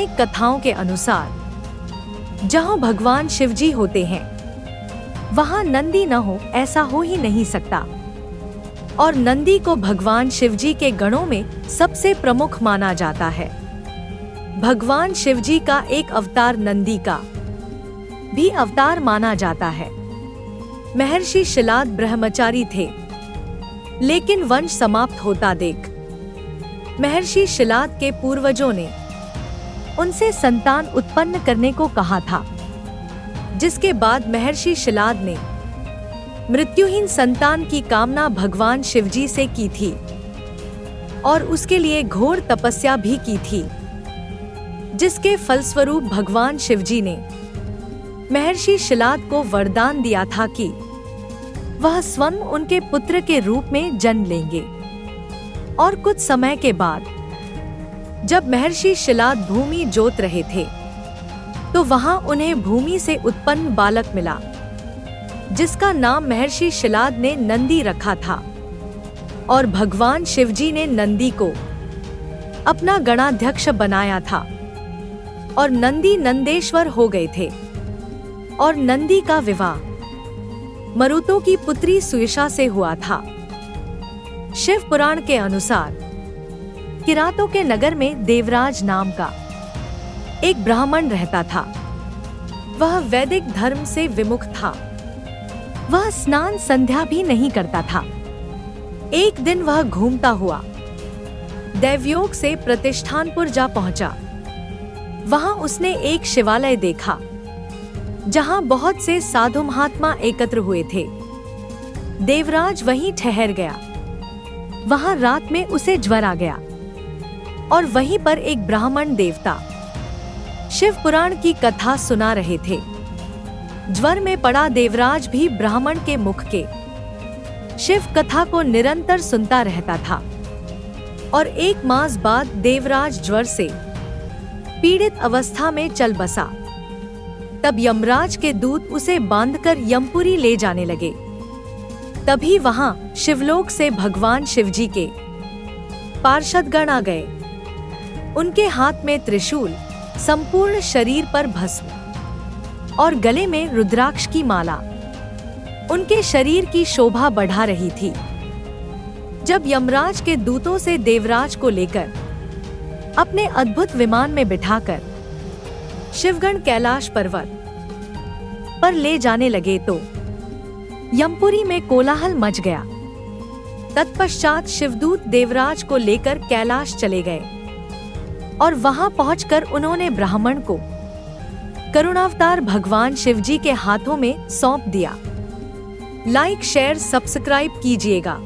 पौराणिक कथाओं के अनुसार जहाँ भगवान शिवजी होते हैं वहाँ नंदी न हो, ऐसा हो ही नहीं सकता। और नंदी को भगवान शिवजी के गणों में सबसे प्रमुख माना जाता है। भगवान शिवजी का एक अवतार नंदी का भी अवतार माना जाता है। महर्षि शिलाद ब्रह्मचारी थे, लेकिन वंश समाप्त होता देख महर्षि शिलाद के पूर्वजों ने उनसे संतान उत्पन्न करने को कहा था, जिसके बाद महर्षि शिलाद ने मृत्युहीन संतान की कामना भगवान शिवजी से की थी और उसके लिए घोर तपस्या भी की थी, जिसके फलस्वरूप भगवान शिवजी ने महर्षि शिलाद को वरदान दिया था कि वह स्वयं उनके पुत्र के रूप में जन्म लेंगे। और कुछ समय के बाद जब महर्षि शिलाद भूमि जोत रहे थे तो वहां उन्हें भूमि से उत्पन्न बालक मिला, जिसका नाम महर्षि शिलाद ने नंदी रखा था। और भगवान शिवजी ने नंदी को अपना गणाध्यक्ष बनाया था और नंदी नंदेश्वर हो गए थे। और नंदी का विवाह मरुतों की पुत्री सुयशा से हुआ था। शिव पुराण के अनुसार किरातों के नगर में देवराज नाम का एक ब्राह्मण रहता था। वह वैदिक धर्म से विमुख था। वह स्नान संध्या भी नहीं करता था। एक दिन वह घूमता हुआ दैवयोग से प्रतिष्ठानपुर जा पहुंचा। वहां उसने एक शिवालय देखा जहां बहुत से साधु महात्मा एकत्र हुए थे। देवराज वहीं ठहर गया। वहां रात में उसे ज्वर आ गया और वहीं पर एक ब्राह्मण देवता शिव पुराण की कथा सुना रहे थे। ज्वर में पड़ा देवराज भी ब्राह्मण के मुख के शिव कथा को निरंतर सुनता रहता था। और एक मास बाद देवराज ज्वर से पीड़ित अवस्था में चल बसा। तब यमराज के दूत उसे बांधकर यमपुरी ले जाने लगे। तभी वहां शिवलोक से भगवान शिवजी के पार्षदगण आ गए। उनके हाथ में त्रिशूल, संपूर्ण शरीर पर भस्म और गले में रुद्राक्ष की माला उनके शरीर की शोभा बढ़ा रही थी। जब यमराज के दूतों से देवराज को लेकर अपने अद्भुत विमान में बिठाकर शिवगण कैलाश पर्वत पर ले जाने लगे तो यमपुरी में कोलाहल मच गया। तत्पश्चात शिवदूत देवराज को लेकर कैलाश चले गए और वहां पहुंचकर उन्होंने ब्राह्मण को करुणावतार भगवान शिवजी के हाथों में सौंप दिया। लाइक, शेयर, सब्सक्राइब कीजिएगा।